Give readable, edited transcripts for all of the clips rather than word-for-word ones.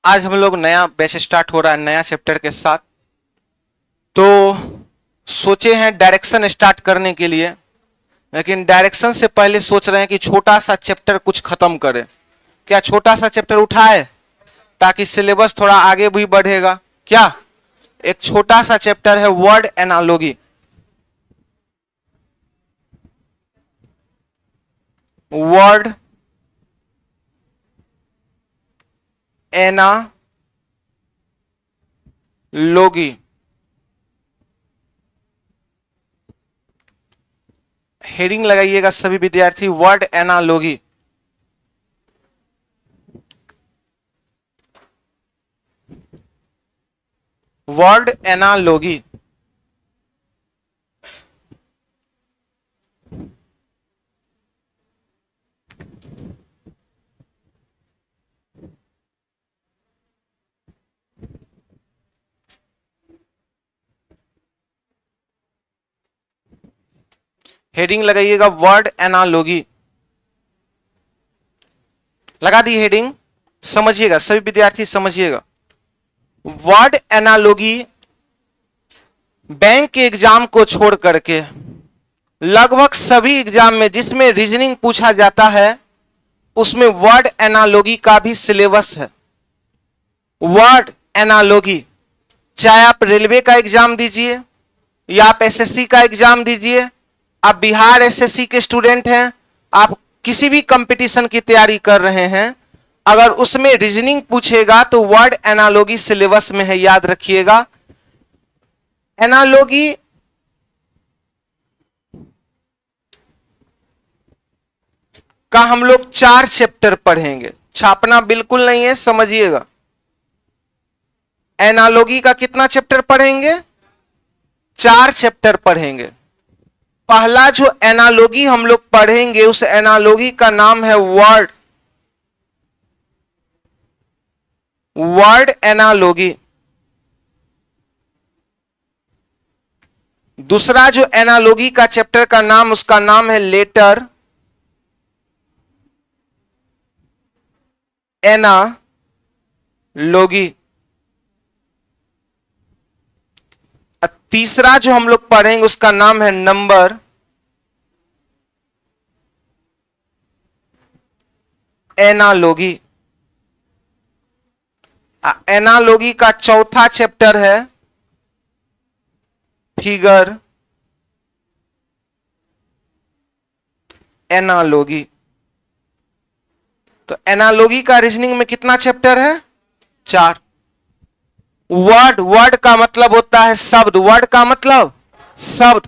आज हम लोग नया बैच स्टार्ट हो रहा है नया चैप्टर के साथ। तो सोचे हैं डायरेक्शन स्टार्ट करने के लिए, लेकिन डायरेक्शन से पहले सोच रहे हैं कि छोटा सा चैप्टर कुछ खत्म करें। क्या छोटा सा चैप्टर उठाए ताकि सिलेबस थोड़ा आगे भी बढ़ेगा? क्या एक छोटा सा चैप्टर है word analogy. Word analogy, heading लगाइएगा सभी विद्यार्थी, word analogy. Word analogy heading लगाइएगा वर्ड एनालॉजी। लगा दी हेडिंग, समझिएगा सभी विद्यार्थी समझिएगा। वर्ड एनालॉजी बैंक के एग्जाम को छोड़ करके लगभग सभी एग्जाम में जिसमें रीजनिंग पूछा जाता है उसमें वर्ड एनालॉजी का भी सिलेबस है। वर्ड एनालॉजी, चाहे आप रेलवे का एग्जाम दीजिए या आप एसएससी का एग्जाम दीजिए, आप बिहार एसएससी के स्टूडेंट हैं, आप किसी भी कंपटीशन की तैयारी कर रहे हैं, अगर उसमें रीजनिंग पूछेगा तो वर्ड एनालॉजी सिलेबस में है, याद रखिएगा। एनालॉजी का हम लोग 4 चैप्टर पढ़ेंगे, छापना बिल्कुल नहीं है, समझिएगा। एनालॉजी का कितना चैप्टर पढ़ेंगे? 4 चैप्टर पढ़ेंगे। पहला जो एनालॉजी हम लोग पढ़ेंगे उस एनालॉजी का नाम है वर्ड एनालॉजी। दूसरा जो एनालॉजी का चैप्टर का नाम, उसका नाम है लेटर एनालॉजी। तीसरा जो हम लोग पढ़ेंगे उसका नाम है नंबर एनालॉजी। एनालॉजी का चौथा चैप्टर है फिगर एनालॉजी। तो एनालॉजी का रीजनिंग में कितना चैप्टर है? 4। वर्ड का मतलब होता है शब्द, वर्ड का मतलब शब्द।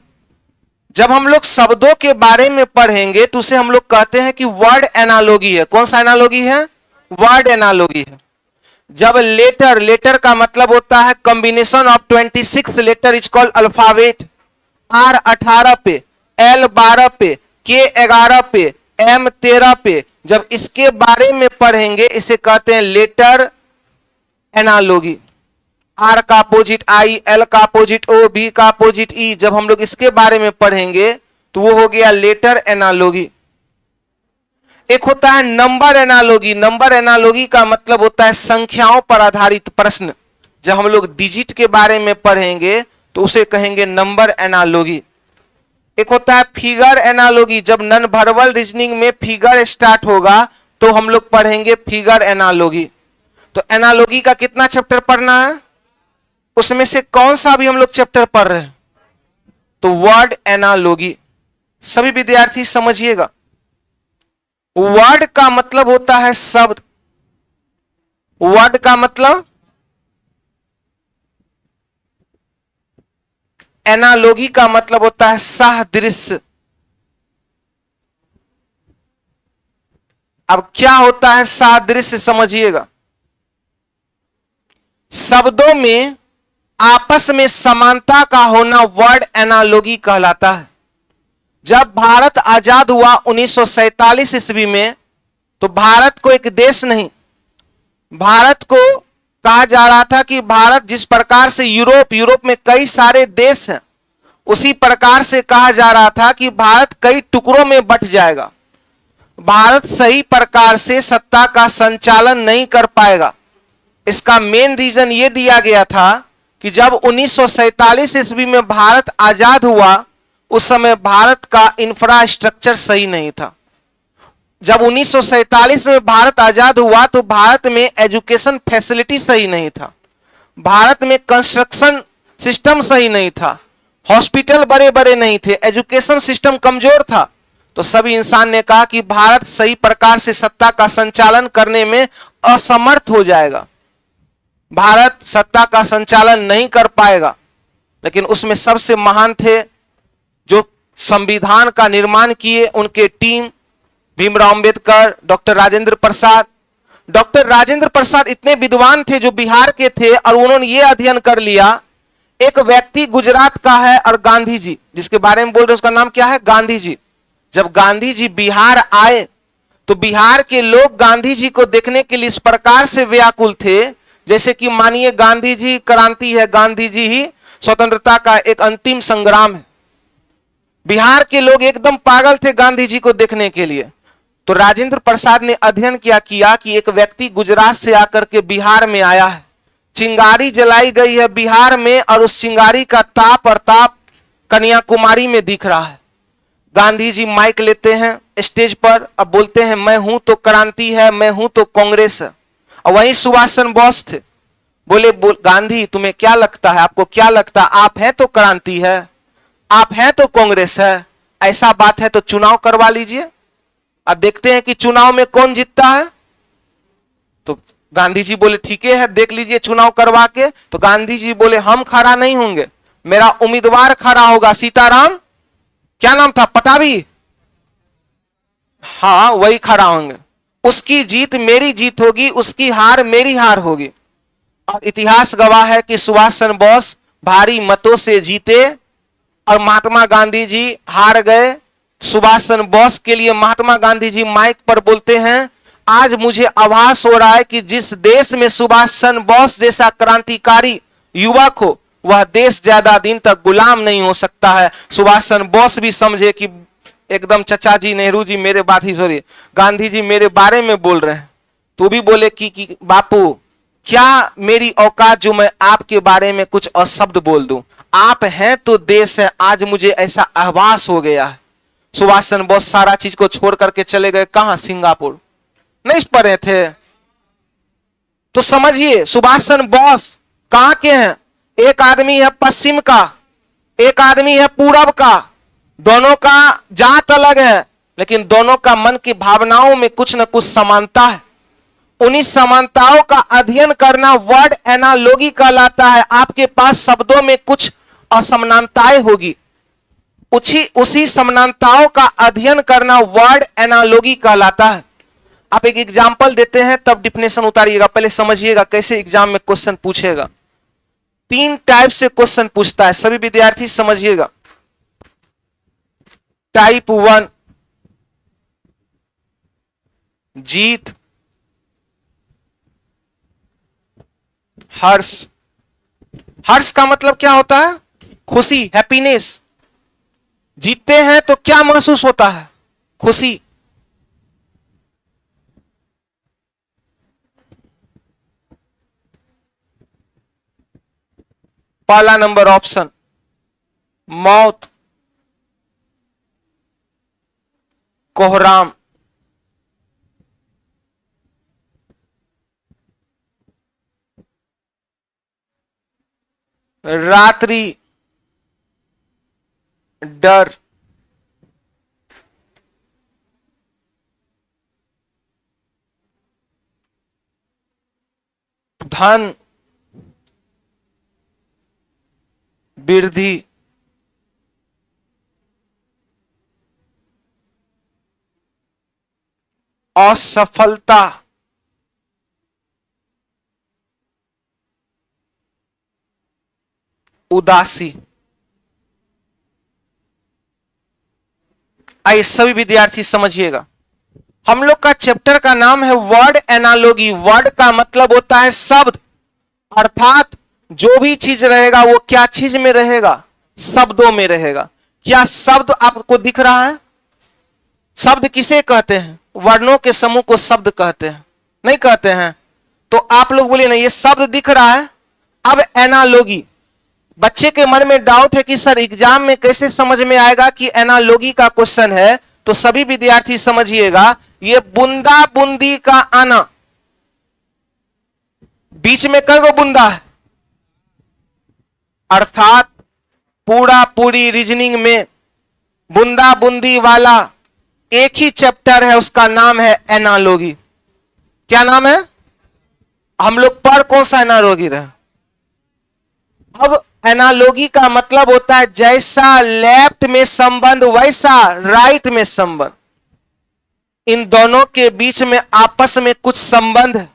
जब हम लोग शब्दों के बारे में पढ़ेंगे तो उसे हम लोग कहते हैं कि वर्ड एनालॉजी है। कौन सा एनालॉजी है? वर्ड एनालॉजी है। जब लेटर का मतलब होता है combination of 26 letter is called alphabet. R 18 पे, L 12 पे, K 11 पे, M 13 पे, जब इसके बारे में पढ़ेंगे इसे कहते हैं लेटर एनालॉजी। R का अपोजिट I, L का अपोजिट O, B का अपोजिट E, जब हम लोग इसके बारे में पढ़ेंगे तो वो हो गया लेटर एनालॉजी। एक होता है नंबर एनालॉजी। नंबर एनालॉजी का मतलब होता है संख्याओं पर आधारित प्रश्न। जब हम लोग डिजिट के बारे में पढ़ेंगे तो उसे कहेंगे नंबर एनालॉजी। एक होता है फिगर एनालॉजी। जब नॉन वर्बल रीजनिंग में फिगर स्टार्ट होगा तो हम लोग पढ़ेंगे फिगर एनालॉजी। तो एनालॉजी का कितना चैप्टर पढ़ना है? उसमें से कौन सा भी हम लोग चैप्टर पढ़ रहे हैं? तो वर्ड एनालॉजी। सभी विद्यार्थी समझिएगा, वर्ड का मतलब होता है शब्द। वर्ड का मतलब, एनालॉजी का मतलब होता है सादृश्य। अब क्या होता है सादृश्य, समझिएगा। शब्दों में आपस में समानता का होना वर्ड एनालॉजी कहलाता है। जब भारत आजाद हुआ 1947 ईस्वी में, तो भारत को एक देश नहीं, भारत को कहा जा रहा था कि भारत जिस प्रकार से यूरोप में कई सारे देश हैं, उसी प्रकार से कहा जा रहा था कि भारत कई टुकड़ों में बंट जाएगा। भारत सही प्रकार से सत्ता का संचालन नहीं कर पाएगा। इसका मेन रीजन ये दिया गया था कि जब 1947 ईस्वी में भारत आजाद हुआ, उस समय भारत का इंफ्रास्ट्रक्चर सही नहीं था। जब 1947 में भारत आजाद हुआ तो भारत में एजुकेशन फैसिलिटी सही नहीं था, भारत में कंस्ट्रक्शन सिस्टम सही नहीं था, हॉस्पिटल बड़े बड़े नहीं थे, एजुकेशन सिस्टम कमजोर था। तो सभी इंसान ने कहा कि भारत सही प्रकार से सत्ता का संचालन करने में असमर्थ हो जाएगा, भारत सत्ता का संचालन नहीं कर पाएगा। लेकिन उसमें सबसे महान थे जो संविधान का निर्माण किए, उनके team Bhimrao Ambedkar, doctor Rajendra Prasad. Doctor Rajendra Prasad इतने विद्वान थे जो बिहार के थे, और उन्होंने ये अध्ययन कर लिया, एक व्यक्ति गुजरात का है और गांधी जी जिसके बारे में बोल रहे हैं उसका नाम क्या है, गांधी जी। जब गांधी जी बिहार आए तो बिहार के लोग गांधी जी को देखने के लिए इस प्रकार से व्याकुल थे जैसे कि मानिए गांधी जी क्रांति है, गांधी जी ही स्वतंत्रता का एक अंतिम संग्राम है। बिहार के लोग एकदम पागल थे गांधी जी को देखने के लिए। तो राजेंद्र प्रसाद ने अध्ययन किया कि एक व्यक्ति गुजरात से आकर के बिहार में आया है, चिंगारी जलाई गई है बिहार में, और उस चिंगारी का ताप और ताप कन्याकुमारी में दिख रहा है। गांधी जी माइक लेते हैं स्टेज पर, अब बोलते हैं मैं हूं तो क्रांति है, मैं हूं तो कांग्रेस है। और वहीं सुभाष चंद्र बोस थे, बोले गांधी तुम्हें क्या लगता है, आपको क्या लगता है, आप हैं तो क्रांति है, आप हैं तो कांग्रेस है, ऐसा बात है तो चुनाव करवा लीजिए, अब देखते हैं कि चुनाव में कौन जीतता है। तो गांधी जी बोले ठीक है देख लीजिए चुनाव करवा के। तो गांधी जी बोले हम खड़ा नहीं होंगे, मेरा उम्मीदवार खड़ा होगा, सीताराम क्या नाम था, पटाभी, हाँ वही खड़ा होंगे, उसकी जीत मेरी जीत होगी, उसकी हार मेरी हार होगी। और इतिहास गवाह है कि सुभाष चंद्र बोस भारी मतों से जीते और महात्मा गांधी जी हार गए। सुभाष चंद्र बोस के लिए महात्मा गांधी जी माइक पर बोलते हैं, आज मुझे आभास हो रहा है कि जिस देश में सुभाष चंद्र बोस जैसा क्रांतिकारी युवक हो वह देश ज्यादा दिन तक गुलाम नहीं हो सकता है। सुभाष चंद्र बोस भी समझे कि एकदम चचा जी नेहरू जी मेरे बात ही सॉरी गांधी जी मेरे बारे में बोल रहे हैं। तो भी बोले कि बापू क्या मेरी औकात जो मैं आपके बारे में कुछ अशब्द बोल दूं, आप हैं तो देश है, आज मुझे ऐसा आभास हो गया है। सुभाष चंद्र बोस सारा चीज को छोड़ करके चले गए, कहां, सिंगापुर, नहीं पढ़े थे। तो समझिए सुभाष चंद्र बोस कहां के हैं, एक आदमी है पश्चिम का, एक आदमी है पूरब का, दोनों का जात अलग है लेकिन दोनों का मन की भावनाओं में कुछ न कुछ समानता है। उन्हीं समानताओं का अध्ययन करना वर्ड एनालॉजी कहलाता है। आपके पास शब्दों में कुछ असमानताएं होगी, उसी समानताओं का अध्ययन करना वर्ड एनालॉजी कहलाता है। आप एक एग्जांपल देते हैं तब डिफिनेशन उतारिएगा, पहले समझिएगा कैसे एग्जाम में क्वेश्चन पूछेगा। 3 टाइप से क्वेश्चन पूछता है, सभी विद्यार्थी समझिएगा। टाइप 1 जीत, हर्ष। हर्ष का मतलब क्या होता है, खुशी, हैप्पीनेस। जीतते हैं तो क्या महसूस होता है, खुशी। पहला नंबर ऑप्शन मौत, कोहराम, रात्रि, डर, धन, वृद्धि, असफलता, उदासी। आइए सभी विद्यार्थी समझिएगा, हम लोग का चैप्टर का नाम है वर्ड एनालॉजी। वर्ड का मतलब होता है शब्द, अर्थात जो भी चीज रहेगा वो क्या चीज में रहेगा, शब्दों में रहेगा। क्या शब्द आपको दिख रहा है? शब्द किसे कहते हैं? वर्णों के समूह को शब्द कहते हैं, नहीं कहते हैं? तो आप लोग बोलिए ना, ये शब्द दिख रहा है। अब एनालॉगी, बच्चे के मन में डाउट है कि सर एग्जाम में कैसे समझ में आएगा कि एनालॉगी का क्वेश्चन है, तो सभी विद्यार्थी समझिएगा, ये बूंदा बूंदी का आना, बीच में कई गो बूंदा है, अर्थात पूरा पूरी रीजनिंग में बूंदा बूंदी वाला एक ही चैप्टर है, उसका नाम है एनालॉगी। क्या नाम है? हम लोग पर कौन सा एनालॉगी रहे? अब एनालॉगी का मतलब होता है जैसा लेफ्ट में संबंध वैसा राइट में संबंध, इन दोनों के बीच में आपस में कुछ संबंध है,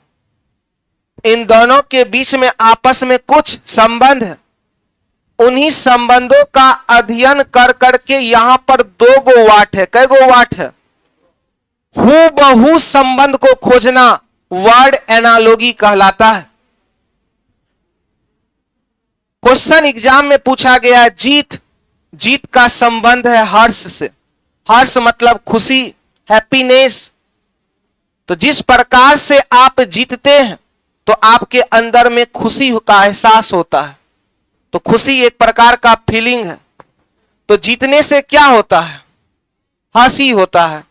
इन दोनों के बीच में आपस में कुछ संबंध है। उन्हीं संबंधों का अध्ययन कर करके यहां पर 2 गो वाट है। कै गो वाट है? हूबहू संबंध को खोजना वर्ड एनालॉगी कहलाता है। क्वेश्चन एग्जाम में पूछा गया है, जीत का संबंध है हर्ष से। हर्ष मतलब खुशी, हैप्पीनेस। तो जिस प्रकार से आप जीतते हैं तो आपके अंदर में खुशी का एहसास होता है, तो खुशी एक प्रकार का फीलिंग है। तो जीतने से क्या होता है? हंसी होता है,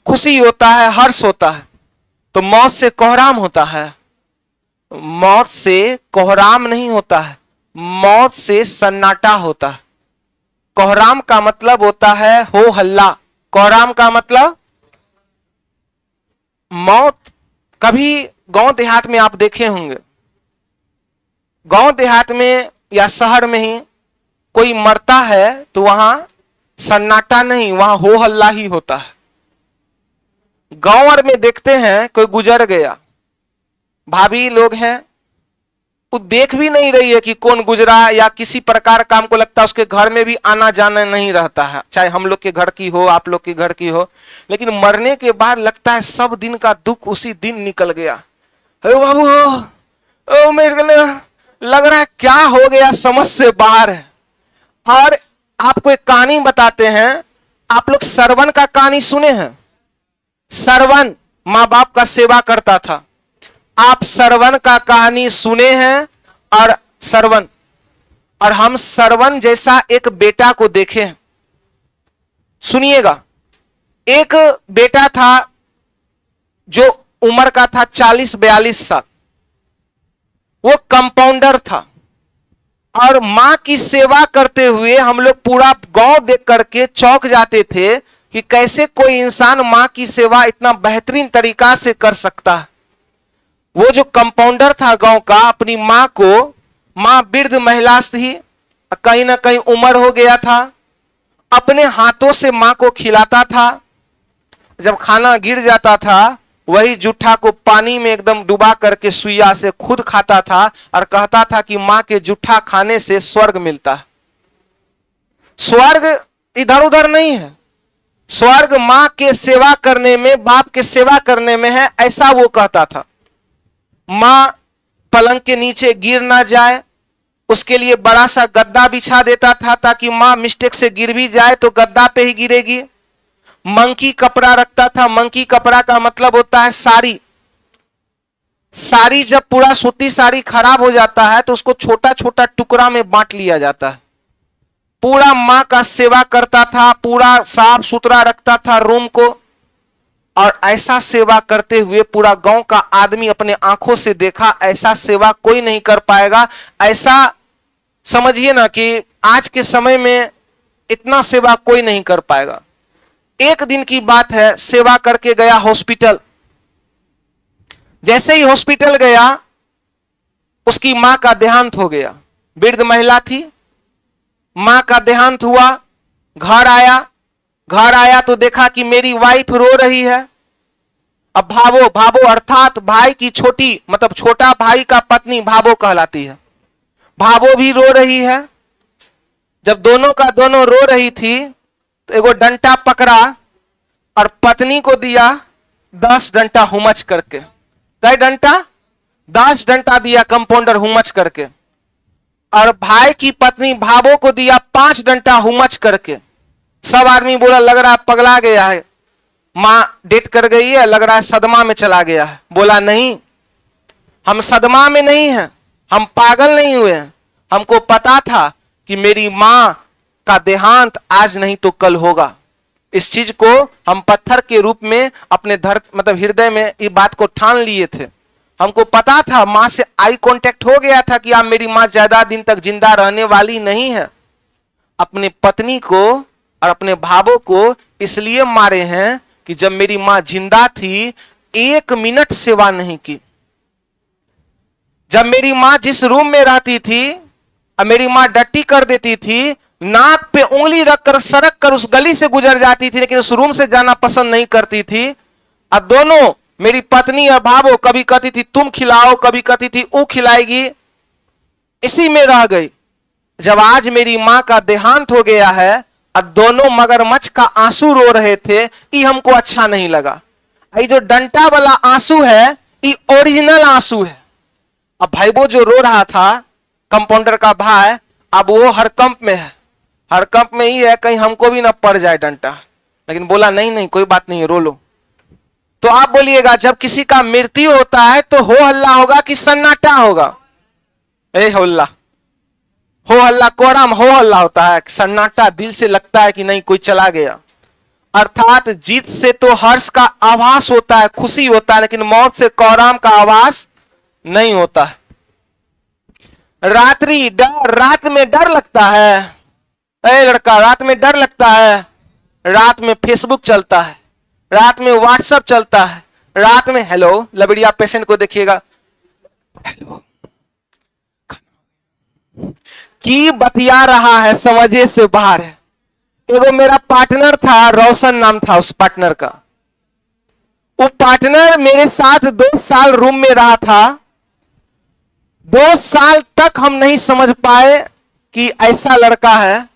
खुशी होता है, हर्ष होता है। तो मौत से कोहराम होता है? मौत से कोहराम नहीं होता है, मौत से सन्नाटा होता है। कोहराम का मतलब होता है हो हल्ला, कोहराम का मतलब मौत। कभी गांव देहात में आप देखे होंगे, गांव देहात में या शहर में ही कोई मरता है तो वहां सन्नाटा नहीं, वहां हो हल्ला ही होता है। गांव और में देखते हैं कोई गुजर गया, भाभी लोग हैं, वो देख भी नहीं रही है कि कौन गुजरा, या किसी प्रकार का हमको लगता है उसके घर में भी आना जाना नहीं रहता है, चाहे हम लोग के घर की हो, आप लोग के घर की हो। लेकिन मरने के बाद लगता है सब दिन का दुख उसी दिन निकल गया। बाबू ओ मेरे लग रहा है क्या हो गया, समझ से बाहर है। और आपको एक कहानी बताते हैं, आप लोग सरवन का कहानी सुने हैं? सरवन माँ बाप का सेवा करता था। आप सरवन का कहानी सुने हैं? और सरवन, और हम सरवन जैसा एक बेटा को देखे हैं। सुनिएगा, एक बेटा था जो उम्र का था 40-42 साल, वो कंपाउंडर था, और मां की सेवा करते हुए हम लोग पूरा गांव देख करके चौंक जाते थे कि कैसे कोई इंसान मां की सेवा इतना बेहतरीन तरीका से कर सकता है। वो जो कंपाउंडर था गांव का, अपनी मां को, मां वृद्ध महिला थी, कहीं ना कहीं उम्र हो गया था, अपने हाथों से मां को खिलाता था। जब खाना गिर जाता था वही जूठा को पानी में एकदम डुबा करके सुइया से खुद खाता था और कहता था कि मां के जूठा खाने से स्वर्ग मिलता है। स्वर्ग इधर उधर नहीं है, स्वर्ग मां के सेवा करने में, बाप के सेवा करने में है, ऐसा वो कहता था। मां पलंग के नीचे गिर ना जाए उसके लिए बड़ा सा गद्दा बिछा देता था, ताकि मां मिस्टेक से गिर भी जाए तो गद्दा पे ही गिरेगी। मंकी कपड़ा रखता था, मंकी कपड़ा का मतलब होता है साड़ी। साड़ी जब पूरा सूती साड़ी खराब हो जाता है तो उसको छोटा छोटा टुकड़ा में बांट लिया जाता है। पूरा मां का सेवा करता था, पूरा साफ सुथरा रखता था रूम को, और ऐसा सेवा करते हुए पूरा गांव का आदमी अपने आंखों से देखा, ऐसा सेवा कोई नहीं कर पाएगा। ऐसा समझिए ना कि आज के समय में इतना सेवा कोई नहीं कर पाएगा। एक दिन की बात है, सेवा करके गया हॉस्पिटल। जैसे ही हॉस्पिटल गया उसकी मां का देहांत हो गया। वृद्ध महिला थी, मां का देहांत हुआ। घर आया तो देखा कि मेरी वाइफ रो रही है। अब भावो अर्थात भाई की छोटी, मतलब छोटा भाई का पत्नी भावो कहलाती है। भावो भी रो रही है। जब दोनों का दोनों रो रही थी तो एगो डंटा पकड़ा और पत्नी को दिया 10 डंटा हुमच करके। कई डंटा? 10 डंटा दिया कंपाउंडर हुमच करके। और भाई की पत्नी भावो को दिया 5 डंटा हुमच करके। सब आदमी बोला लग रहा है पगला गया है, मां डेट कर गई है, लग रहा है सदमा में चला गया है। बोला नहीं, हम सदमा में नहीं हैं, हम पागल नहीं हुए हैं। हमको पता था कि मेरी मां का देहांत आज नहीं तो कल होगा। इस चीज को हम पत्थर के रूप में अपने मतलब हृदय में ये बात को ठान लिए थे। हमको पता था, मां से आई कांटेक्ट हो गया था कि आप मेरी मां ज्यादा दिन तक जिंदा रहने वाली नहीं है। अपने पत्नी को और अपने भावों को इसलिए मारे हैं कि जब मेरी मां जिंदा थी 1 मिनट सेवा नहीं की। जब मेरी मां जिस रूम में रहती थी और मेरी मां डट्टी कर देती थी, नाक पे उंगली रखकर सरक कर उस गली से गुजर जाती थी, लेकिन उस रूम से जाना पसंद नहीं करती थी। और दोनों मेरी पत्नी और भावो कभी कहती थी तुम खिलाओ, कभी कहती थी वो खिलाएगी, इसी में रह गई। जब आज मेरी मां का देहांत हो गया है और दोनों मगरमच्छ का आंसू रो रहे थे, ये हमको अच्छा नहीं लगा। ये जो डंटा वाला आंसू है ये ओरिजिनल आंसू है। अब भाई वो जो रो रहा था कंपाउंडर का भाई, अब वो हरकंप में है। हरकंप में ही है कहीं हमको भी ना पड़ जाए डंटा, लेकिन बोला नहीं नहीं कोई बात नहीं है, रो लो। तो आप बोलिएगा जब किसी का मृत्यु होता है तो हो हल्ला होगा कि सन्नाटा होगा? ए हल्ला, हो हल्ला कोरम हो हल्ला होता है, सन्नाटा दिल से लगता है कि नहीं कोई चला गया। अर्थात जीत से तो हर्ष का आभास होता है, खुशी होता है, लेकिन मौत से कोराम का आभास नहीं होता है। रात्रि डर, रात में डर लगता है। ए लड़का, रात में डर लगता है। रात में फेसबुक चलता है, रात में व्हाट्सएप चलता है, रात में हेलो लबड़िया पेशेंट को देखिएगा, हेलो की बतिया रहा है, समझे से बाहर है। एगो मेरा पार्टनर था, रोशन नाम था उस पार्टनर का। वो पार्टनर मेरे साथ 2 साल रूम में रहा था। 2 साल तक हम नहीं समझ पाए कि ऐसा लड़का है।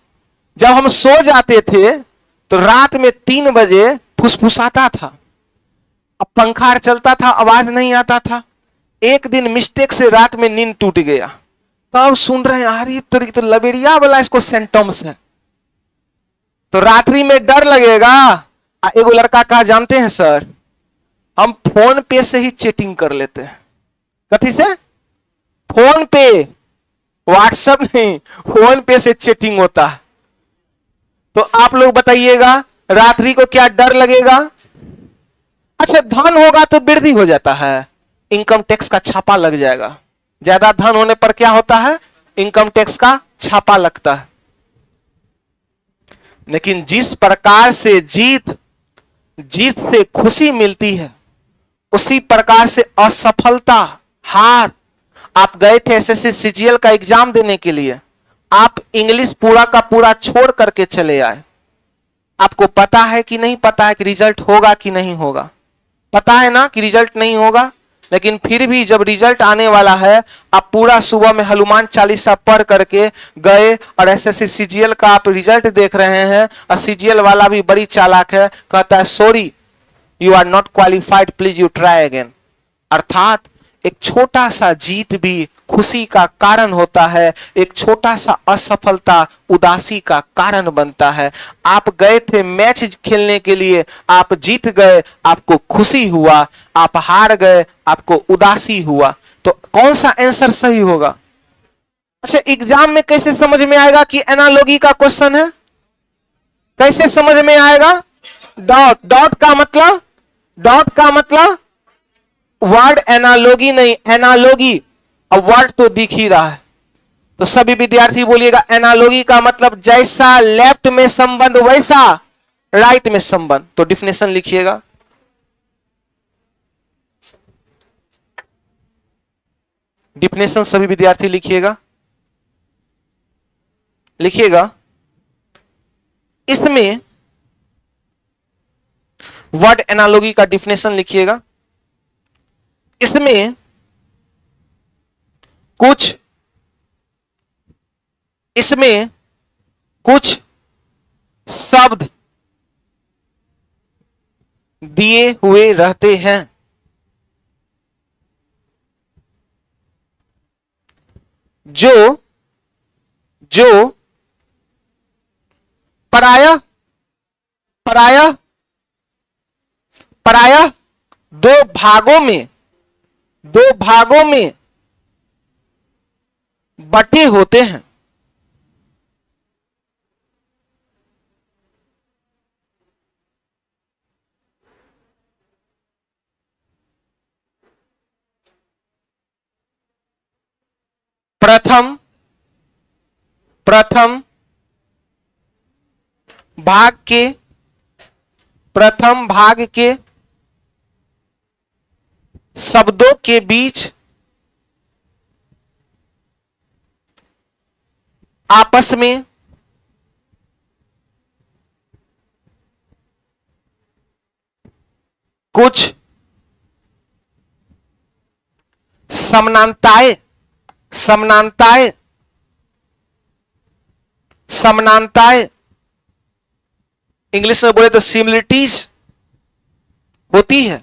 जब हम सो जाते थे तो रात में 3 बजे फुसफुसाता था। अब पंखा चलता था, आवाज नहीं आता था। एक दिन मिस्टेक से रात में नींद टूट गया, तब सुन रहे हैं अरे तो लबेरिया वाला इसको सिम्टम्स है। तो रात्रि में डर लगेगा। एगो लड़का कहा जानते हैं सर, हम फोन पे से ही चैटिंग कर लेते हैं। कथी से? फोन पे, व्हाट्सएप नहीं, फोन पे से चैटिंग होता है। तो आप लोग बताइएगा रात्रि को क्या डर लगेगा? अच्छा धन होगा तो वृद्धि हो जाता है, इनकम टैक्स का छापा लग जाएगा। ज्यादा धन होने पर क्या होता है? इनकम टैक्स का छापा लगता है। लेकिन जिस प्रकार से जीत से खुशी मिलती है, उसी प्रकार से असफलता, हार। आप गए थे एसएससी सीजीएल का एग्जाम देने के लिए, आप इंग्लिश पूरा का पूरा छोड़ करके चले आए। आपको पता है कि नहीं पता है कि रिजल्ट होगा कि नहीं होगा? पता है ना कि रिजल्ट नहीं होगा, लेकिन फिर भी जब रिजल्ट आने वाला है, आप पूरा सुबह में हनुमान चालीसा पढ़ करके गए और एसएससी सीजीएल का आप रिजल्ट देख रहे हैं। और सीजीएल वाला भी बड़ी चालाक है, कहता है sorry you are not qualified, please you try again. अर्थात एक छोटा सा जीत भी खुशी का कारण होता है, एक छोटा सा असफलता उदासी का कारण बनता है। आप गए थे मैच खेलने के लिए, आप जीत गए, आपको खुशी हुआ, आप हार गए, आपको उदासी हुआ। तो कौन सा आंसर सही होगा? अच्छा एग्जाम में कैसे समझ में आएगा कि एनालॉजी का क्वेश्चन है? कैसे समझ में आएगा? डॉट, डॉट का मतलब वर्ड एनालॉजी नहीं, एनालॉजी। अब वर्ड तो दिख ही रहा है, तो सभी विद्यार्थी बोलिएगा एनालॉजी का मतलब जैसा लेफ्ट में संबंध वैसा राइट में संबंध। तो डिफिनेशन लिखिएगा। डिफिनेशन सभी विद्यार्थी लिखिएगा, लिखिएगा। इसमें वर्ड एनालॉजी का डिफिनेशन लिखिएगा। इसमें कुछ शब्द दिए हुए रहते हैं जो प्रायः 2 भागों में दो भागों में बटे होते हैं। प्रथम भाग के शब्दों के बीच आपस में कुछ समानताएं इंग्लिश में बोले तो सिमिलरिटीज होती है।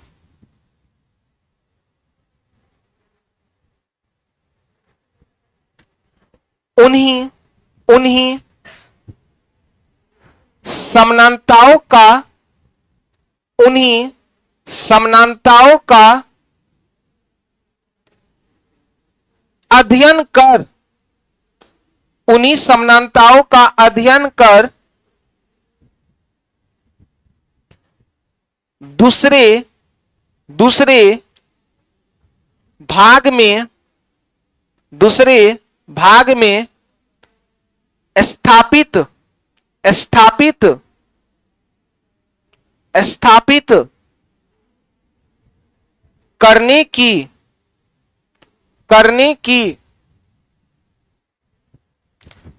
उन्हीं समानताओं का अध्ययन कर दूसरे भाग में स्थापित करने की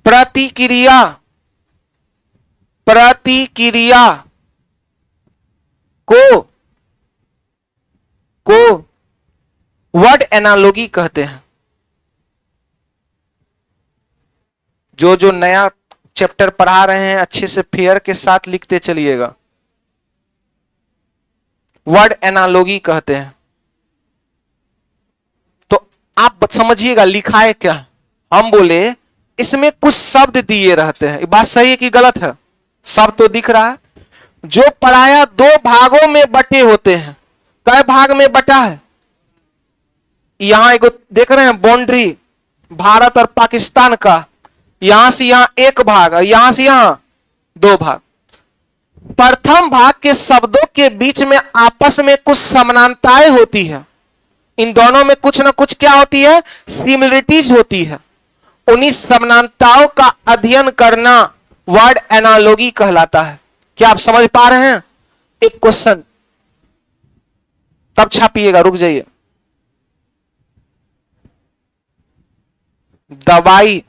प्रतिक्रिया को वर्ड एनालॉजी कहते हैं। जो नया चैप्टर पढ़ा रहे हैं अच्छे से फेयर के साथ लिखते चलिएगा। वर्ड एनालॉजी कहते हैं। तो आप समझिएगा लिखा है क्या। हम बोले इसमें कुछ शब्द दिए रहते हैं। ये बात सही है कि गलत है? शब्द तो दिख रहा है। जो पढ़ाया दो भागों में बटे होते हैं। कई भाग में बटा है? यहां एक देख रहे हैं बाउंड्री भारत और पाकिस्तान का। यहां से यहां एक भाग और यहां से यहां दो भाग। प्रथम भाग के शब्दों के बीच में आपस में कुछ समानताएं होती है। इन दोनों में कुछ ना कुछ क्या होती है? सिमिलरिटीज होती है। उन्हीं समानताओं का अध्ययन करना वर्ड एनालॉजी कहलाता है। क्या आप समझ पा रहे हैं? एक क्वेश्चन तब छापिएगा, रुक जाइए। दवाई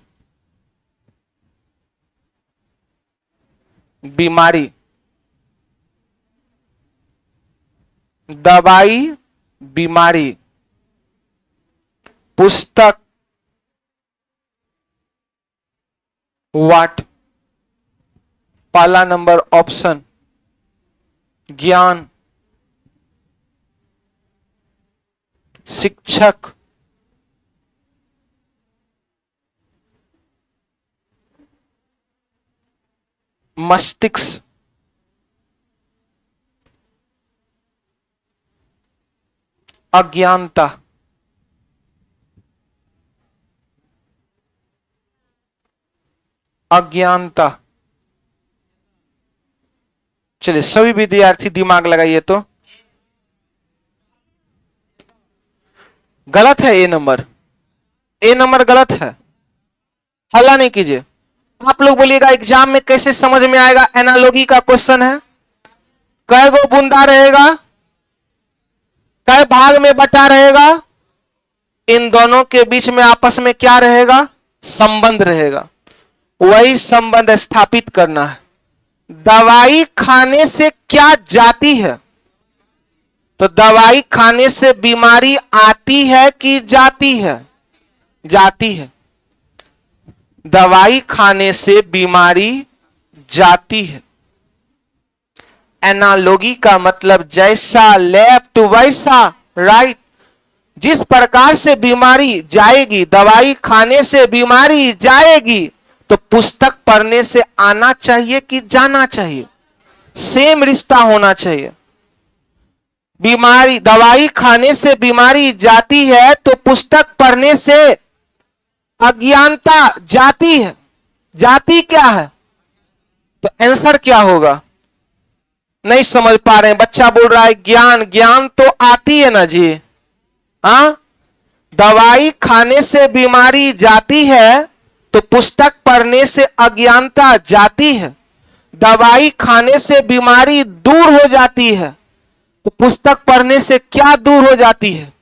बीमारी, पुस्तक व्हाट, पहला नंबर ऑप्शन ज्ञान, शिक्षक, मस्तिष्क, अज्ञानता, चलिए सभी विद्यार्थी दिमाग लगाइए। तो गलत है ए नंबर गलत है। हल्ला नहीं कीजिए। आप लोग बोलिएगा एग्जाम में कैसे समझ में आएगा? एनालॉजी का क्वेश्चन है। कै गो बूंदा रहेगा, कै भाग में बटा रहेगा, इन दोनों के बीच में आपस में क्या रहेगा? संबंध रहेगा। वही संबंध स्थापित करना है। दवाई खाने से क्या जाती है? तो दवाई खाने से बीमारी आती है कि जाती है? जाती है। दवाई खाने से बीमारी जाती है। एनालॉजी का मतलब जैसा लेफ्ट वैसा राइट। जिस प्रकार से बीमारी जाएगी, दवाई खाने से बीमारी जाएगी, तो पुस्तक पढ़ने से आना चाहिए कि जाना चाहिए? सेम रिश्ता होना चाहिए। बीमारी, दवाई खाने से बीमारी जाती है तो पुस्तक पढ़ने से अज्ञानता जाती है। जाती क्या है? तो आंसर क्या होगा? नहीं समझ पा रहे हैं। बच्चा बोल रहा है ज्ञान, ज्ञान तो आती है ना जी। हाँ, दवाई खाने से बीमारी जाती है तो पुस्तक पढ़ने से अज्ञानता जाती है। दवाई खाने से बीमारी दूर हो जाती है तो पुस्तक पढ़ने से क्या दूर हो जाती है?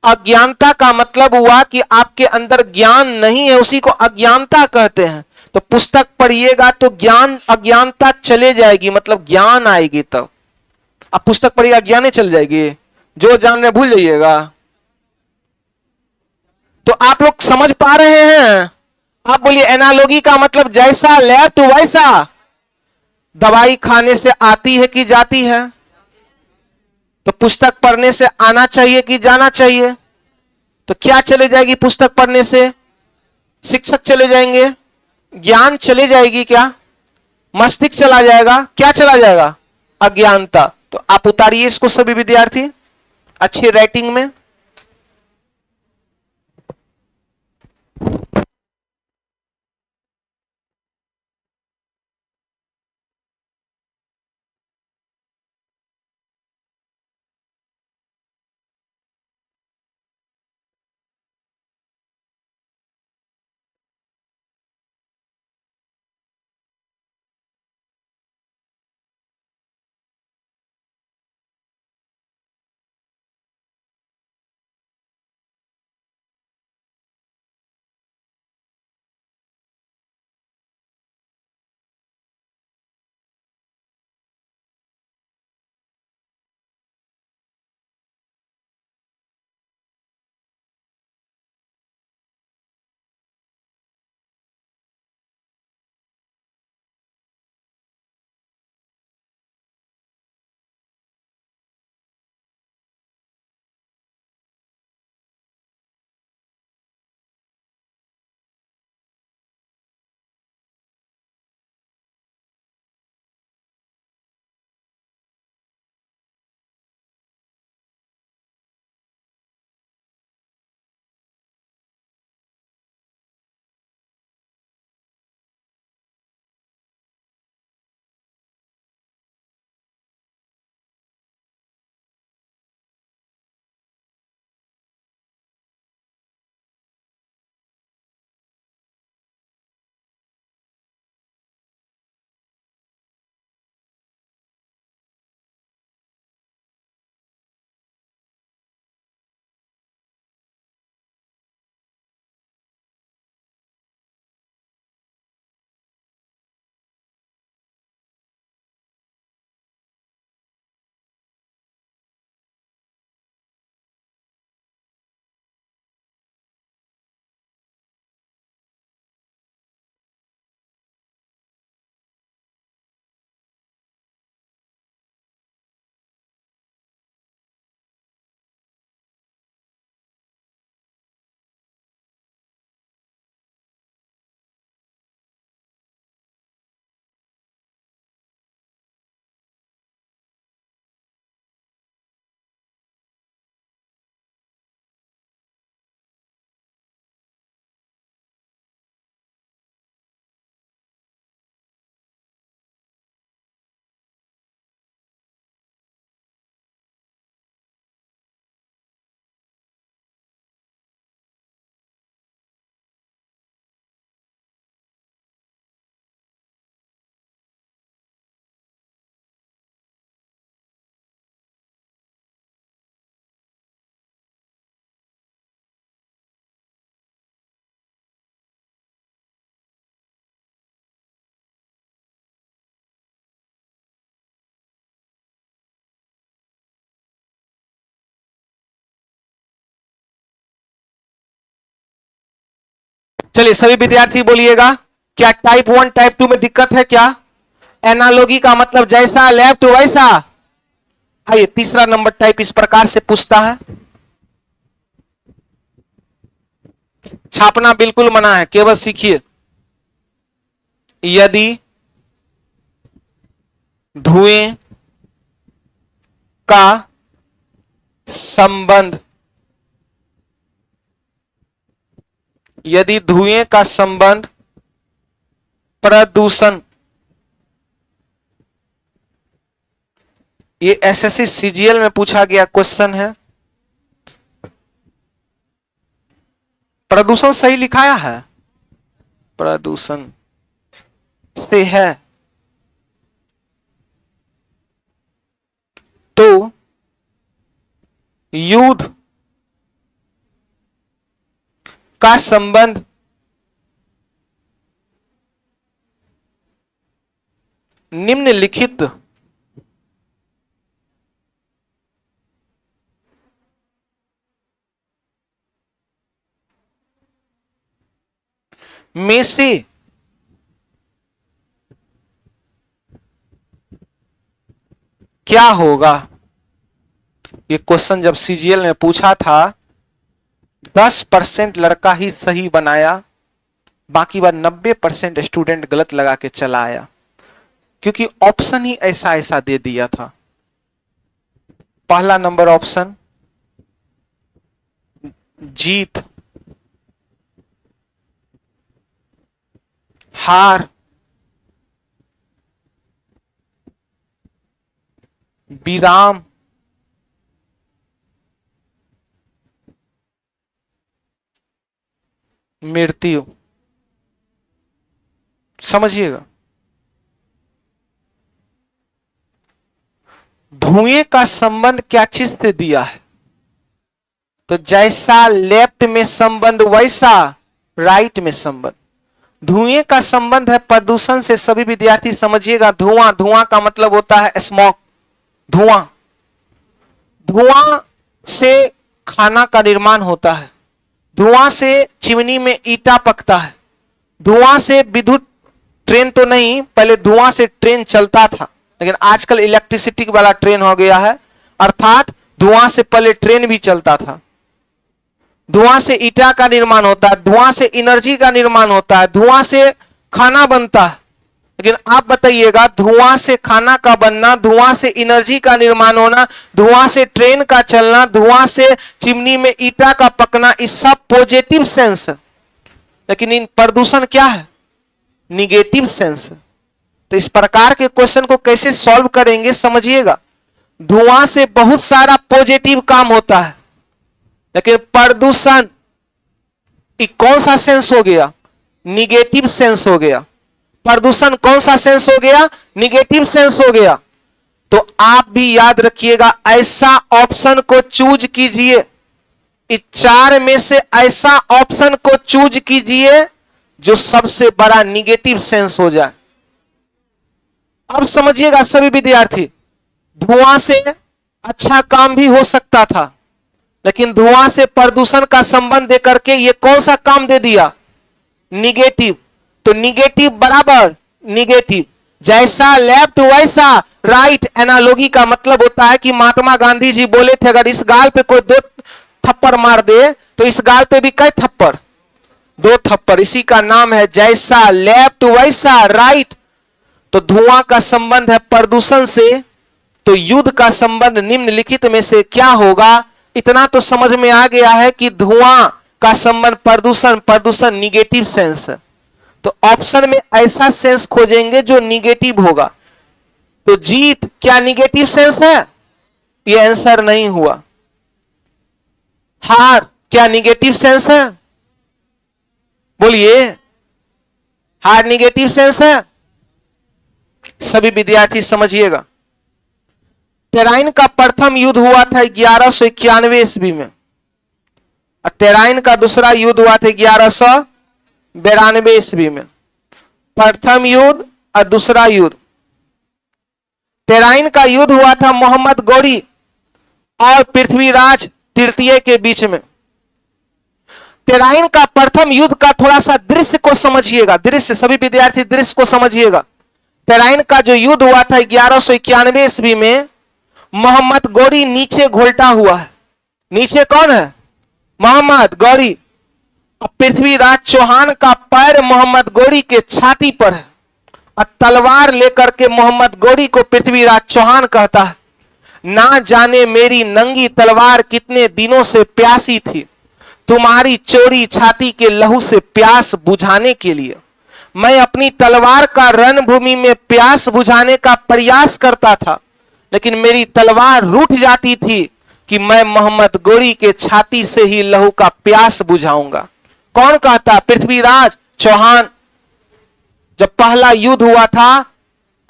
अज्ञानता का मतलब हुआ कि आपके अंदर ज्ञान नहीं है, उसी को अज्ञानता कहते हैं। तो पुस्तक पढ़िएगा तो ज्ञान, अज्ञानता चले जाएगी, मतलब ज्ञान आएगी। तब अब पुस्तक पढ़िएगा ज्ञान चल जाएगी, जो जान रहे भूल जाइएगा। तो आप लोग समझ पा रहे हैं? आप बोलिए एनालॉजी का मतलब जैसा लेफ्ट वैसा। दवाई खाने से आती है कि जाती है? तो पुस्तक पढ़ने से आना चाहिए कि जाना चाहिए? तो क्या चले जाएगी पुस्तक पढ़ने से? शिक्षक चले जाएंगे, ज्ञान चले जाएगी, क्या मस्तिष्क चला जाएगा, क्या चला जाएगा? अज्ञानता। तो आप उतारिए इसको सभी विद्यार्थी अच्छी राइटिंग में। चलिए सभी विद्यार्थी बोलिएगा, क्या टाइप 1 टाइप 2 में दिक्कत है क्या? एनालॉजी का मतलब जैसा लेफ्ट वैसा। आइए तीसरा नंबर टाइप इस प्रकार से पूछता है। छापना बिल्कुल मना है, केवल सीखिए। यदि धुएं का संबंध, यदि धुएं का संबंध प्रदूषण, ये एसएससी सीजीएल में पूछा गया क्वेश्चन है। प्रदूषण सही लिखाया है, प्रदूषण से है तो युद्ध का संबंध निम्नलिखित में से क्या होगा। ये क्वेश्चन जब सीजीएल में पूछा था 10% लड़का ही सही बनाया, बाकी बात 90% स्टूडेंट गलत लगा के चला आया, क्योंकि ऑप्शन ही ऐसा ऐसा दे दिया था। पहला नंबर ऑप्शन जीत, हार, विराम, मृत्यु। समझिएगा, धुएं का संबंध क्या चीज से दिया है, तो जैसा लेफ्ट में संबंध वैसा राइट में संबंध। धुएं का संबंध है प्रदूषण से। सभी विद्यार्थी समझिएगा, धुआं, धुआं का मतलब होता है स्मोक, धुआं। धुआं से खाना का निर्माण होता है, धुआं से चिमनी में ईटा पकता है, धुआं से विद्युत, ट्रेन तो नहीं, पहले धुआं से ट्रेन चलता था, लेकिन आजकल इलेक्ट्रिसिटी वाला ट्रेन हो गया है, अर्थात धुआं से पहले ट्रेन भी चलता था। धुआं से ईटा का निर्माण होता है, धुआं से एनर्जी का निर्माण होता है, धुआं से खाना बनता है। लेकिन आप बताइएगा, धुआं से खाना का बनना, धुआं से एनर्जी का निर्माण होना, धुआं से ट्रेन का चलना, धुआं से चिमनी में ईटा का पकना, इस सब पॉजिटिव सेंस है। लेकिन इन प्रदूषण क्या है, निगेटिव सेंस। तो इस प्रकार के क्वेश्चन को कैसे सॉल्व करेंगे समझिएगा। धुआं से बहुत सारा पॉजिटिव काम होता है, लेकिन प्रदूषण कौन सा सेंस हो गया, निगेटिव सेंस हो गया। प्रदूषण कौन सा सेंस हो गया, निगेटिव सेंस हो गया। तो आप भी याद रखिएगा, ऐसा ऑप्शन को चूज कीजिए, इस चार में से ऐसा ऑप्शन को चूज कीजिए जो सबसे बड़ा निगेटिव सेंस हो जाए। अब समझिएगा सभी विद्यार्थी, धुआं से अच्छा काम भी हो सकता था, लेकिन धुआं से प्रदूषण का संबंध देकर के ये कौन सा काम दे दिया, निगेटिव। तो निगेटिव बराबर निगेटिव, जैसा लेफ्ट वैसा राइट। एनालॉजी का मतलब होता है कि महात्मा गांधी जी बोले थे, अगर इस गाल पे कोई 2 थप्पड़ मार दे तो इस गाल पे भी कई थप्पड़, 2 थप्पड़। इसी का नाम है जैसा लेफ्ट वैसा राइट। तो धुआं का संबंध है प्रदूषण से, तो युद्ध का संबंध निम्नलिखित में से क्या होगा। इतना तो समझ में आ गया है कि धुआं का संबंध प्रदूषण, प्रदूषण निगेटिव सेंस। तो ऑप्शन में ऐसा सेंस खोजेंगे जो निगेटिव होगा। तो जीत क्या निगेटिव सेंस है, ये आंसर नहीं हुआ। हार क्या निगेटिव सेंस है, बोलिए, हार निगेटिव सेंस है। सभी विद्यार्थी समझिएगा, टेराइन का प्रथम युद्ध हुआ था 1191 ईस्वी में, और टेराइन का दूसरा युद्ध हुआ था 1192 ईस्वी में। प्रथम युद्ध और दूसरा युद्ध। टेराइन का युद्ध हुआ था मोहम्मद गौरी और पृथ्वीराज तृतीय के बीच में। टेराइन का प्रथम युद्ध का थोड़ा सा दृश्य को समझिएगा, दृश्य, सभी विद्यार्थी दृश्य को समझिएगा। टेराइन का जो युद्ध हुआ था 1191 ईस्वी में, मोहम्मद गौरी नीचे घोलटा हुआ है। नीचे कौन है, मोहम्मद गौरी। पृथ्वीराज चौहान का पैर मोहम्मद गौरी के छाती पर है, और तलवार लेकर के मोहम्मद गौरी को पृथ्वीराज चौहान कहता है। ना जाने मेरी नंगी तलवार कितने दिनों से प्यासी थी, तुम्हारी चोरी छाती के लहू से प्यास बुझाने के लिए। मैं अपनी तलवार का रणभूमि में प्यास बुझाने का प्रयास करता था, लेकिन मेरी तलवार रूठ जाती थी कि मैं मोहम्मद गोरी के छाती से ही लहू का प्यास बुझाऊंगा। कौन कहता? पृथ्वीराज चौहान। जब पहला युद्ध हुआ था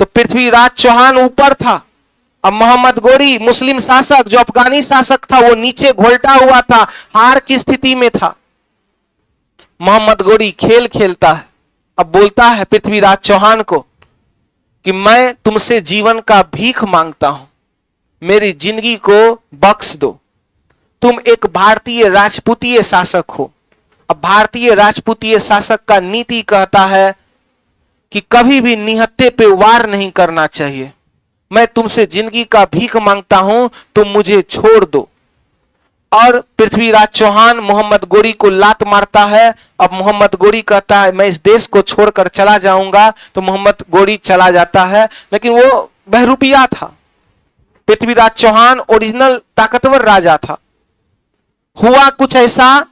तो पृथ्वीराज चौहान ऊपर था, अब मोहम्मद गोरी मुस्लिम शासक जो अफगानी शासक था वो नीचे घोलटा हुआ था, हार की स्थिति में था। मोहम्मद गोरी खेल खेलता है, अब बोलता है पृथ्वीराज चौहान को कि मैं तुमसे जीवन का भीख मांगता हूं, मेरी जिंदगी को बख्श दो। तुम एक भारतीय राजपूतीय शासक हो। अब भारतीय राजपूतीय शासक का नीति कहता है कि कभी भी निहत्थे पे वार नहीं करना चाहिए। मैं तुमसे जिंदगी का भीख मांगता हूं, तुम मुझे छोड़ दो। और पृथ्वीराज चौहान मोहम्मद गोरी को लात मारता है। अब मोहम्मद गोरी कहता है मैं इस देश को छोड़कर चला जाऊंगा, तो मोहम्मद गोरी चला जाता है, लेकिन वो बहरूपिया था। पृथ्वीराज चौहान ओरिजिनल ताकतवर राजा था। हुआ कुछ ऐसा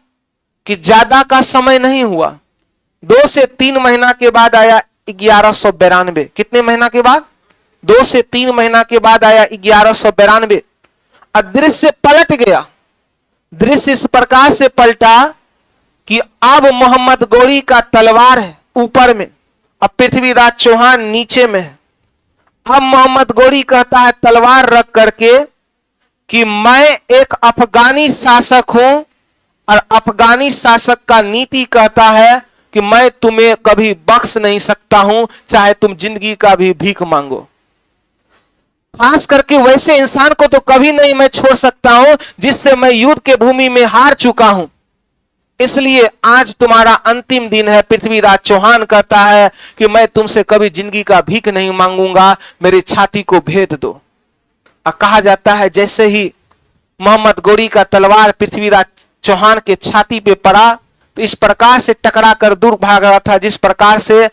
कि ज्यादा का समय नहीं हुआ, 2 से 3 महीना के बाद आया 1192। कितने महीना के बाद? 2 से 3 महीना के बाद आया 1192। दृश्य पलट गया। दृश्य इस प्रकार से पलटा कि अब मोहम्मद गोरी का तलवार है ऊपर में, अब पृथ्वीराज चौहान नीचे में है। अब मोहम्मद गोरी कहता है तलवार रख करके कि मैं एक अफगानी शासक हूं, और अफगानी शासक का नीति कहता है कि मैं तुम्हें कभी बख्श नहीं सकता हूं, चाहे तुम जिंदगी का भी भीख मांगो। खास करके वैसे इंसान को तो कभी नहीं मैं छोड़ सकता हूं जिससे मैं युद्ध के भूमि में हार चुका हूं। इसलिए आज तुम्हारा अंतिम दिन है। पृथ्वीराज चौहान कहता है कि मैं तुमसे कभी जिंदगी का भीख नहीं मांगूंगा, मेरी छाती को भेद दो। और कहा जाता है जैसे ही मोहम्मद गोरी का तलवार पृथ्वीराज चौहान के छाती पे पड़ा तो इस प्रकार से टकरा कर दूर भाग रहा था जिस प्रकार से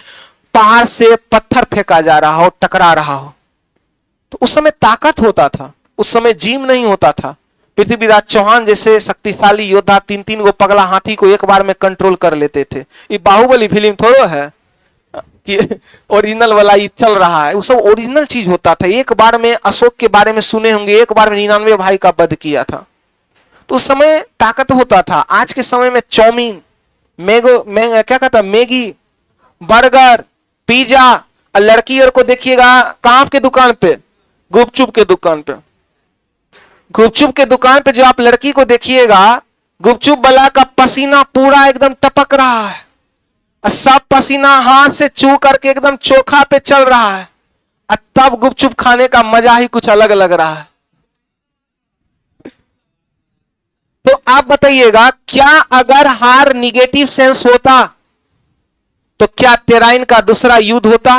पहाड़ से पत्थर फेंका जा रहा हो, टकरा रहा हो। तो उस समय ताकत होता था, उस समय जिम नहीं होता था। पृथ्वीराज चौहान जैसे शक्तिशाली योद्धा 3-3 गो पगला हाथी को एक बार में कंट्रोल कर लेते थे। ये बाहुबली फिल्म थोड़ो है कि ओरिजिनल वाला ये चल रहा है, वो सब ओरिजिनल चीज होता था। एक बार में अशोक के बारे में सुने होंगे, एक बार में 99 भाई का वध किया था। तो उस समय ताकत होता था। आज के समय में चाउमीन, क्या कहता, मैगी, बर्गर, पिज्जा, और लड़की और को देखिएगा कहां के दुकान पे? गुपचुप के दुकान पे। गुपचुप के दुकान पे जो आप लड़की को देखिएगा, गुपचुप वाला का पसीना पूरा एकदम टपक रहा है, और सब पसीना हाथ से चू करके एकदम चोखा पे चल रहा है, और तब गुपचुप खाने का मजा ही कुछ अलग लग रहा है। तो आप बताइएगा, क्या अगर हार निगेटिव सेंस होता तो क्या टेराइन का दूसरा युद्ध होता?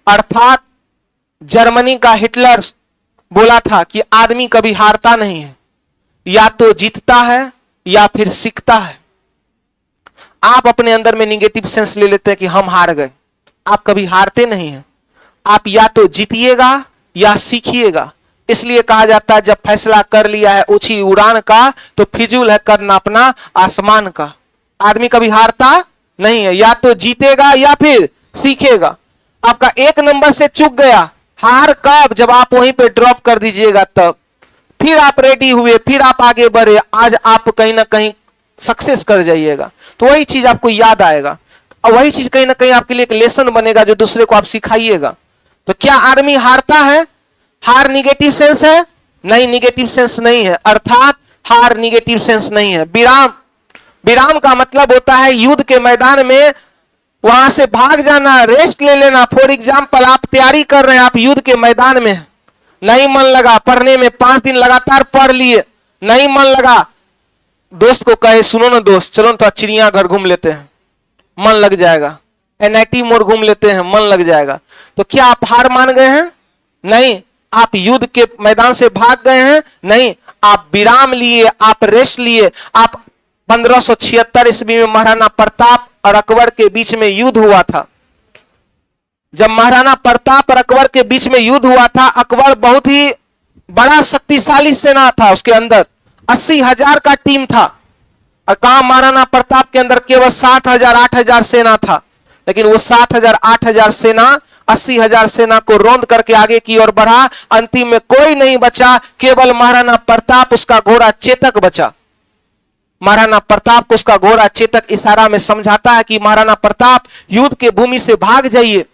अर्थात जर्मनी का हिटलर बोला था कि आदमी कभी हारता नहीं है, या तो जीतता है या फिर सीखता है। आप अपने अंदर में निगेटिव सेंस ले लेते हैं कि हम हार गए। आप कभी हारते नहीं हैं, आप या तो जीतिएगा या सीखिएगा। इसलिए कहा जाता है जब फैसला कर लिया है ऊंची उड़ान का तो फिजूल है करना अपना आसमान का। आदमी कभी हारता नहीं है, या तो जीतेगा या फिर सीखेगा। आपका 1 नंबर से चूक गया, हार कब? जब आप वहीं पे ड्रॉप कर दीजिएगा तब। फिर आप रेडी हुए, फिर आप आगे बढ़े, आज आप कहीं ना कहीं सक्सेस कर जाइएगा, तो वही चीज आपको याद आएगा, और वही चीज कहीं ना कहीं आपके लिए एक लेसन बनेगा जो दूसरे को आप सिखाइएगा। तो क्या आदमी हारता है? हार निगेटिव सेंस है? नहीं, निगेटिव सेंस नहीं है। अर्थात हार निगेटिव सेंस नहीं है। विराम, विराम का मतलब होता है युद्ध के मैदान में वहां से भाग जाना, रेस्ट ले लेना। फॉर एग्जाम्पल, आप तैयारी कर रहे हैं, आप युद्ध के मैदान में, नहीं मन लगा पढ़ने में, 5 दिन लगातार पढ़ लिए, नहीं मन लगा, दोस्त को कहे सुनो ना दोस्त, चलो तो चिड़ियाघर घूम लेते हैं, मन लग जाएगा। एनआईटी मोड़ घूम लेते हैं, मन लग जाएगा। तो क्या आप हार मान गए हैं? नहीं। आप युद्ध के मैदान से भाग गए हैं? नहीं। आप विराम लिए, आप रेस्ट लिए। आप 1576 ईस्वी में महाराणा प्रताप और अकबर के बीच में युद्ध हुआ था। जब महाराणा प्रताप और अकबर के बीच में युद्ध हुआ था, अकबर बहुत ही बड़ा शक्तिशाली सेना था उसके अंदर, 80,000 का टीम था। और कहा महाराणा प्रताप के अंदर केवल 7,000 8,000 सेना था, लेकिन वो 7,000 8,000 सेना 80,000 सेना को रौंद करके आगे की ओर बढ़ा। अंतिम में कोई नहीं बचा, केवल महाराणा प्रताप, उसका घोड़ा चेतक बचा। महाराणा प्रताप को उसका घोड़ा चेतक इशारा में समझाता है कि महाराणा प्रताप युद्ध के भूमि से भाग जाइए।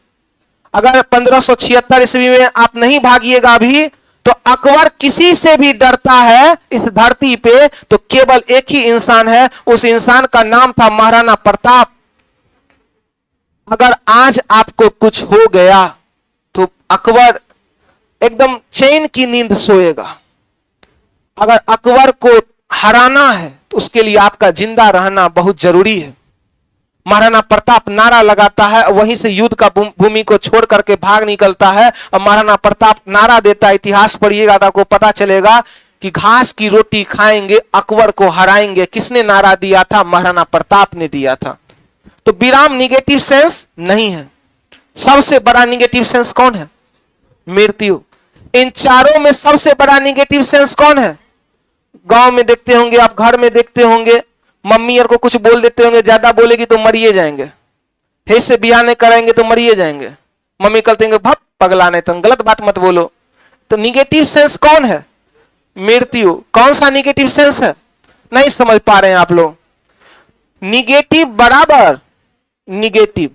अगर 1576 ईस्वी में आप नहीं भागिएगा अभी, तो अकबर किसी से भी डरता है इस धरती पे तो केवल एक ही इंसान है, उस इंसान का नाम था महाराणा प्रताप। अगर आज आपको कुछ हो गया तो अकबर एकदम चैन की नींद सोएगा। अगर अकबर को हराना है तो उसके लिए आपका जिंदा रहना बहुत जरूरी है। महाराणा प्रताप नारा लगाता है, वहीं से युद्ध का भूमि को छोड़ करके भाग निकलता है। और महाराणा प्रताप नारा देता है, इतिहास पढ़िएगा तो आपको पता चलेगा कि घास की रोटी खाएंगे, अकबर को हराएंगे। किसने नारा दिया था? महाराणा प्रताप ने दिया था। तो विराम निगेटिव सेंस नहीं है। सबसे बड़ा निगेटिव सेंस कौन है? मृत्यु। इन चारों में सबसे बड़ा निगेटिव सेंस कौन है? गांव में देखते होंगे आप, घर में देखते होंगे, मम्मी और को कुछ बोल देते होंगे, ज्यादा बोलेगी तो मरिए जाएंगे, हे से बियाह नहीं कराएंगे तो मरिए जाएंगे। मम्मी कहते हैं भप पगला, नहीं तो गलत बात मत बोलो। तो निगेटिव सेंस कौन है? मृत्यु। कौन सा निगेटिव सेंस है? नहीं समझ पा रहे हैं आप लोग। निगेटिव बराबर निगेटिव।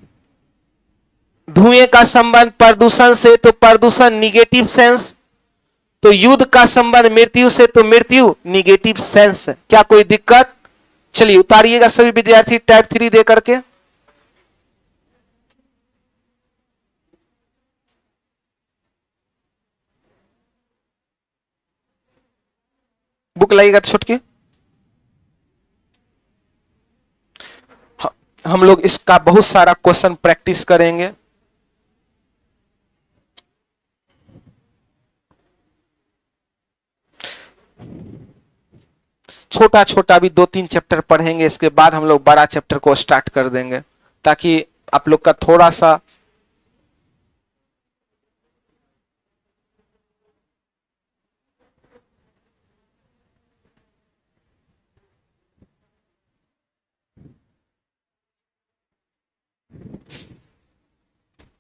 धुएं का संबंध प्रदूषण से, तो प्रदूषण निगेटिव सेंस। तो युद्ध का संबंध मृत्यु से, तो मृत्यु निगेटिव सेंस है। क्या कोई दिक्कत? चलिए उतारिएगा सभी विद्यार्थी टाइप 3 दे करके। बुक लाइएगा छुटकी। हम लोग इसका बहुत सारा क्वेश्चन प्रैक्टिस करेंगे। छोटा छोटा भी 2-3 चैप्टर पढ़ेंगे, इसके बाद हम लोग बड़ा चैप्टर को स्टार्ट कर देंगे, ताकि आप लोग का थोड़ा सा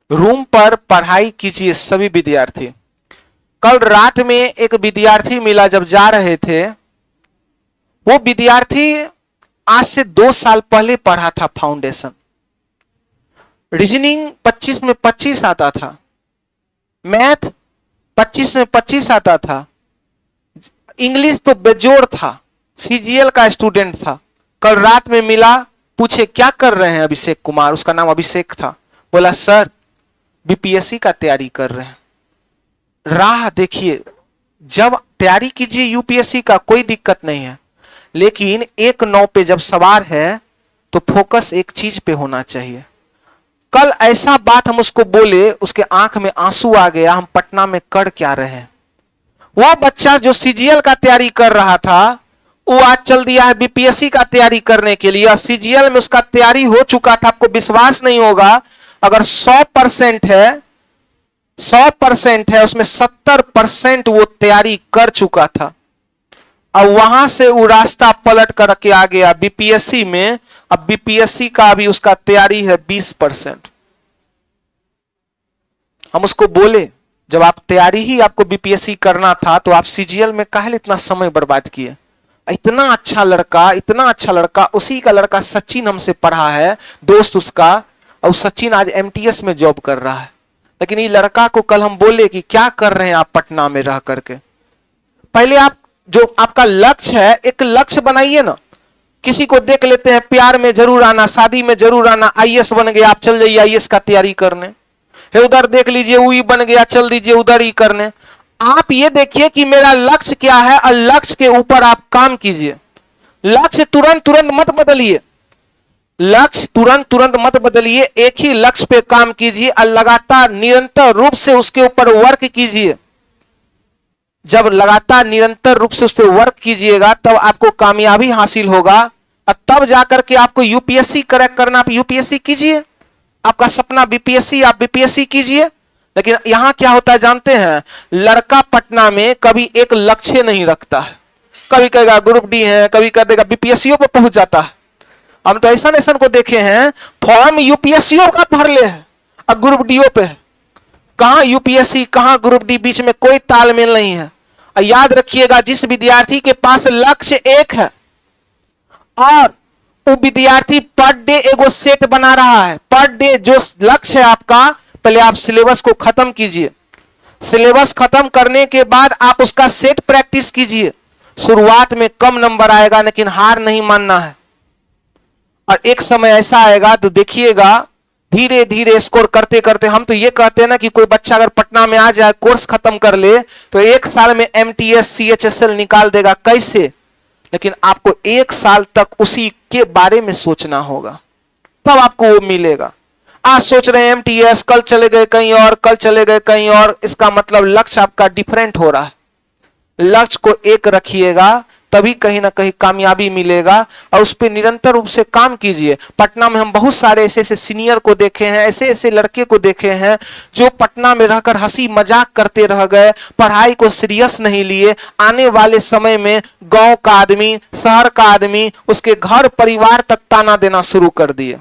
रूम पर पढ़ाई कीजिए सभी विद्यार्थी। कल रात में एक विद्यार्थी मिला, जब जा रहे थे, वो विद्यार्थी आज से 2 साल पहले पढ़ा था फाउंडेशन। रीजनिंग 25 में 25 आता था, मैथ 25 में 25 आता था, इंग्लिश तो बेजोड़ था, सीजीएल का स्टूडेंट था। कल रात में मिला, पूछे क्या कर रहे हैं अभिषेक कुमार, उसका नाम अभिषेक था। बोला सर बीपीएससी का तैयारी कर रहे हैं। राह देखिए, जब तैयारी कीजिए यूपीएससी का कोई दिक्कत नहीं है, लेकिन एक नाव पे जब सवार है तो फोकस एक चीज पे होना चाहिए। कल ऐसा बात हम उसको बोले, उसके आंख में आंसू आ गया, हम पटना में कर क्या रहे हैं। वो बच्चा जो सीजीएल का तैयारी कर रहा था, वो आज चल दिया है बीपीएससी का तैयारी करने के लिए। और सीजीएल में उसका तैयारी हो चुका था। आपको विश्वास नहीं होगा, अगर 100% है, 100% है, उसमें 70% वो तैयारी कर चुका था। अब वहां से वो रास्ता पलट करके आ गया बीपीएससी में। अब बीपीएससी का भी उसका तैयारी है 20%। हम उसको बोले, जब आप तैयारी ही आपको बीपीएससी करना था तो आप सीजीएल में काहे इतना समय बर्बाद किए। इतना अच्छा लड़का, उसी का लड़का सचिन हमसे पढ़ा है, दोस्त उसका, और सचिन आज एमटीएस में जॉब कर रहा है। लेकिन ये लड़का को कल हम बोले कि क्या कर रहे हैं आप पटना में रह करके। पहले आप जो आपका लक्ष्य है, एक लक्ष्य बनाइए ना। किसी को देख लेते हैं प्यार में जरूर आना, शादी में जरूर आना, आईएएस बन गया, आप चल जाइए आईएएस का तैयारी करने। उधर देख लीजिए वही बन गया, चल दीजिए उधर ही करने। आप ये देखिए कि मेरा लक्ष्य क्या है, और लक्ष्य के ऊपर आप काम कीजिए। लक्ष्य तुरंत मत बदलिए, लक्ष्य तुरंत मत बदलिए। एक ही लक्ष्य पे काम कीजिए और लगातार निरंतर रूप से उसके ऊपर वर्क कीजिए। जब लगातार निरंतर रूप से उस पर वर्क कीजिएगा तब आपको कामयाबी हासिल होगा, और तब जाकर के आपको यूपीएससी क्रैक करना, आप यूपीएससी कीजिए। आपका सपना बीपीएससी, आप बीपीएससी कीजिए। लेकिन यहां क्या होता है जानते हैं, लड़का पटना में कभी एक लक्ष्य नहीं रखता है, कभी कहेगा ग्रुप डी है, कभी कह देगा बीपीएससीओ पे पहुंच जाता है। हम तो ऐसा ऐसा को देखे हैं फॉर्म यूपीएससीओ का भर ले है और ग्रुप डीओ पे है, कहां यूपीएससी कहां ग्रुप डी, बीच में कोई तालमेल नहीं है। और याद रखिएगा जिस विद्यार्थी के पास लक्ष्य एक है और वो विद्यार्थी पर डे एगो सेट बना रहा है, पर डे जो लक्ष्य है आपका, पहले आप सिलेबस को खत्म कीजिए, सिलेबस खत्म करने के बाद आप उसका सेट प्रैक्टिस कीजिए। शुरुआत में कम नंबर आएगा लेकिन हार नहीं मानना है, और एक समय ऐसा आएगा तो देखिएगा धीरे धीरे स्कोर करते करते, हम तो ये कहते हैं ना कि कोई बच्चा अगर पटना में आ जाए कोर्स खत्म कर ले तो एक साल में एमटीएस सीएचएसएल निकाल देगा, कैसे? लेकिन आपको एक साल तक उसी के बारे में सोचना होगा, तब आपको वो मिलेगा। आज सोच रहे हैं एमटीएस, कल चले गए कहीं और, कल चले गए कहीं और, इसका मतलब लक्ष्य आपका डिफरेंट हो रहा है। लक्ष्य को एक रखिएगा तभी कहीं ना कहीं कामयाबी मिलेगा, और उस पर निरंतर रूप से काम कीजिए। पटना में हम बहुत सारे ऐसे ऐसे सीनियर को देखे हैं, ऐसे ऐसे लड़के को देखे हैं जो पटना में रहकर हंसी मजाक करते रह गए, पढ़ाई को सीरियस नहीं लिए। आने वाले समय में गांव का आदमी, शहर का आदमी उसके घर परिवार तक ताना देना शुरू कर दिए।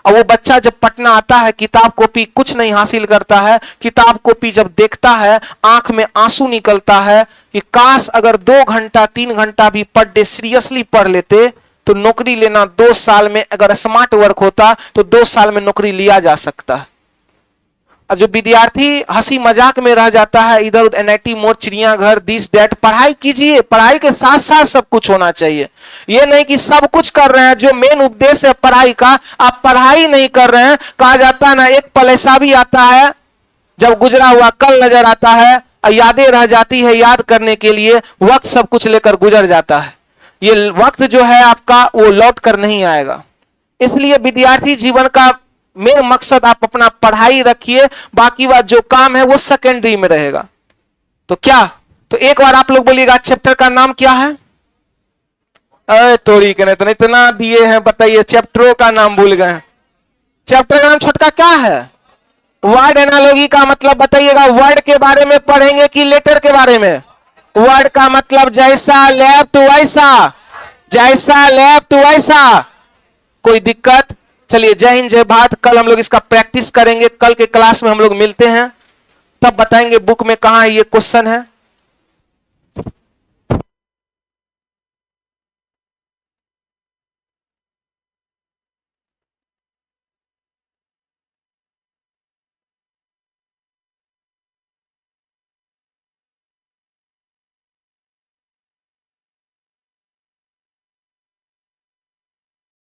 और वो बच्चा जब पटना आता है किताब कॉपी कुछ नहीं हासिल करता है, किताब कॉपी जब देखता है आंख में आंसू निकलता है कि काश अगर 2 घंटा 3 घंटा भी पर डे सीरियसली पढ़ लेते तो नौकरी लेना 2 साल में, अगर स्मार्ट वर्क होता तो 2 साल में नौकरी लिया जा सकता है। और जो विद्यार्थी हंसी मजाक में रह जाता है, इधर उधर एनआईटी मोड, चिड़ियाघर, दिस दैट, पढ़ाई कीजिए, पढ़ाई के साथ साथ सब कुछ होना चाहिए। ये नहीं कि सब कुछ कर रहे हैं, जो मेन उद्देश्य है पढ़ाई का आप पढ़ाई नहीं कर रहे हैं। कहा जाता है ना, एक पल ऐसा भी आता है जब गुजरा हुआ कल नजर आता है और यादें रह जाती है याद करने के लिए, वक्त सब कुछ लेकर गुजर जाता है। ये वक्त जो है आपका वो लौट कर नहीं आएगा। इसलिए विद्यार्थी जीवन का मेन मकसद आप अपना पढ़ाई रखिए, बाकी बात जो काम है वो सेकेंडरी में रहेगा। तो क्या, तो एक बार आप लोग बोलिएगा चैप्टर का नाम क्या है? अरे तोड़ी के नहीं, तो इतना दिए हैं, बताइए चैप्टरों का नाम भूल गए। चैप्टर का नाम छोटका क्या है? वर्ड एनालॉजी का मतलब बताइएगा, वर्ड के बारे में पढ़ेंगे कि लेटर के बारे में? वर्ड का मतलब जैसा लेफ्ट वैसा, जैसा लेफ्ट वैसा। कोई दिक्कत? चलिए जय हिंद जय भारत। कल हम लोग इसका प्रैक्टिस करेंगे, कल के क्लास में हम लोग मिलते हैं, तब बताएंगे बुक में कहां ये क्वेश्चन है।